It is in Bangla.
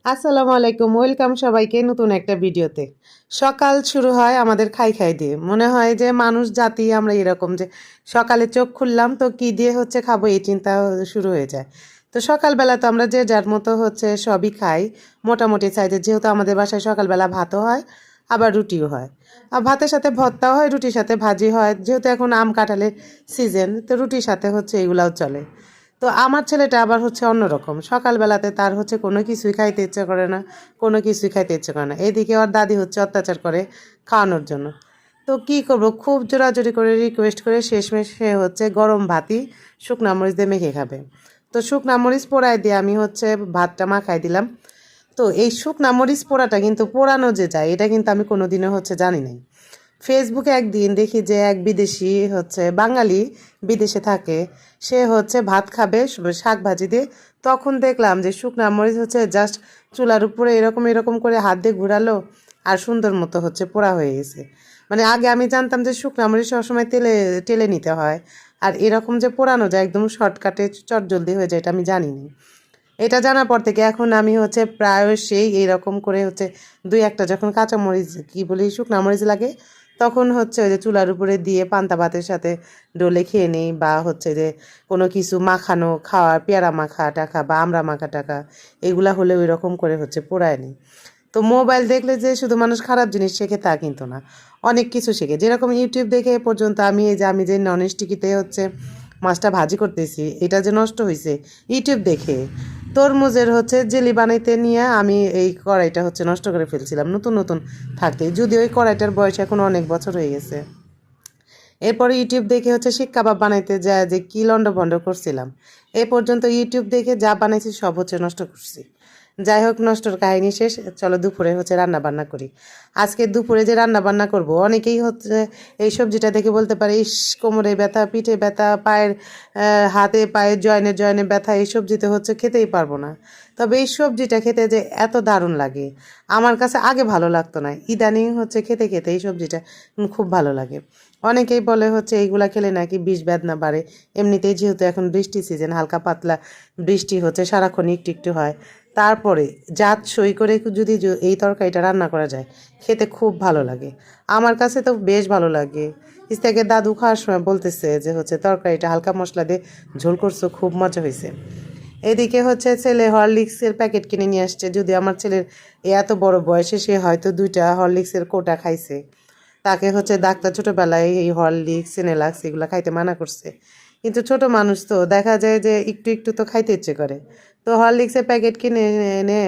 আসসালামু আলাইকুম, ওয়েলকাম সবাইকে নতুন একটা ভিডিওতে। সকাল শুরু হয় আমাদের খাই খাই দিয়ে। মনে হয় যে মানুষ জাতি আমরা এরকম যে সকালে চোখ খুললাম তো কি দিয়ে খাবো এই চিন্তা শুরু হয়ে যায়। তো সকালবেলা তো আমরা যে যার মতো সবই খাই মোটামুটি সাইজে, যেহেতু আমাদের বাসায় সকালবেলা ভাতও হয় আবার রুটিও হয়। আর ভাতের সাথে ভর্তাও হয়, রুটির সাথে ভাজি হয়, যেহেতু এখন আম কাঁঠালের সিজন তো রুটির সাথে এগুলাও চলে। তো আমার ছেলেটা আবার অন্যরকম, সকালবেলাতে তার কোনো কিছুই খাইতে ইচ্ছে করে না, কোনো কিছুই খাইতে ইচ্ছে করে না। এদিকে ওর দাদি অত্যাচার করে খাওয়ানোর জন্য। তো কি করব, খুব জোরাজোরি করে রিকোয়েস্ট করে শেষমেশ সে গরম ভাতই শুকনা মরিচ দিয়ে মেখে খাবে। তো শুকনা মরিচ পোড়ায় দিয়ে আমি ভাতটা মাখাই দিলাম। তো এই শুকনা মরিচ পোড়াটা কিন্তু পোড়ানো যে যায় এটা কিন্তু আমি কোনোদিনও জানি নাই। ফেসবুকে একদিন দেখি যে এক বিদেশি বাঙালি বিদেশে থাকে, সে ভাত খাবে শাক ভাজি দিয়ে। তখন দেখলাম যে শুকনা মরিচ জাস্ট চুলার উপরে এরকম এরকম করে হাত দিয়ে ঘুরালো আর সুন্দর মতো পোড়া হয়ে গেছে। মানে আগে আমি জানতাম যে শুকনা মরিচ সবসময় তেলে টেলে নিতে হয়, আর এরকম যে পোড়ানো যায় একদম শর্টকাটে চটজলদি হয়ে যায় এটা আমি জানিনি। এটা জানার পর থেকে এখন আমি প্রায় সেই এইরকম করে দুই একটা যখন কাঁচামরিচ কি বলি শুকনা মরিচ লাগে তখন ওই যে চুলার উপরে দিয়ে পান্তা ভাতের সাথে ডলে খেয়ে নিই, বা যে কোনো কিছু মাখানো খাওয়ার পেয়ারা মাখা টাকা বা আমরা মাখা টাকা এগুলা হলে ওই রকম করে পোড়ায় নিই। তো মোবাইল দেখলে যে শুধু মানুষ খারাপ জিনিস শেখে তা কিন্তু না, অনেক কিছু শেখে। যেরকম ইউটিউব দেখে এ পর্যন্ত আমি যে ননস্টিকিতে মাছটা ভাজি করতেছি এটা যে নষ্ট হয়েছে ইউটিউব দেখে। তরমুজের জেলি বানাইতে নিয়ে আমি এই কড়াইটা নষ্ট করে ফেলছিলাম নতুন নতুন থাকতে, যদিও ওই কড়াইটার বয়স এখন অনেক বছর হয়ে গেছে। এরপরে ইউটিউব দেখে শিক কাবাব বানাইতে যায় যে কী লন্ডভন্ড করছিলাম। এ পর্যন্ত ইউটিউব দেখে যা বানাইছি সব নষ্ট করছি। যাই হোক, নষ্টর কাহিনী শেষ, চলো দুপুরে রান্না বান্না করি। আজকে দুপুরে যে রান্না বান্না করব, অনেকেই এই সবজিটা দেখে বলতে পারে ইস কোমরে ব্যথা, পিঠে ব্যথা, পায়ের হাতে পায়ের জয়েনে জয়েনে ব্যথা, এই সবজিতে খেতেই পারবো না। তবে এই সবজিটা খেতে যে এত দারুণ লাগে আমার কাছে আগে ভালো লাগতো না, ইদানিং খেতে খেতে এই সবজিটা খুব ভালো লাগে। অনেকেই বলে এইগুলা খেলে নাকি বিষ বেদনা বাড়ে। এমনিতেই যেহেতু এখন বৃষ্টি সিজন, হালকা পাতলা বৃষ্টি সারাক্ষণ একটু একটু হয়, তারপরে জাত সই করে যদি এই তরকারিটা রান্না করা যায় খেতে খুব ভালো লাগে। আমার কাছে তো বেশ ভালো লাগে। ইস্তাকে দাদু খাওয়ার সময় বলতেছে যে তরকারিটা হালকা মশলা দিয়ে ঝোল করছো, খুব মজা হয়েছে। এদিকে ছেলে হরলিক্সের প্যাকেট কিনে নিয়ে আসছে, যদি আমার ছেলের এত বড় বয়সে সে হয়তো 2টা হরলিক্সের কোটা খাইছে। তাকে ডাক্তার ছোটোবেলায় এই হরলিক্স সিনেলাক্স এগুলো খাইতে মানা করছে, কিন্তু ছোট মানুষ তো দেখা যায় যে একটু একটু তো খাইতে ইচ্ছে করে। তো হরলিক্সের প্যাকেট কিনে এনে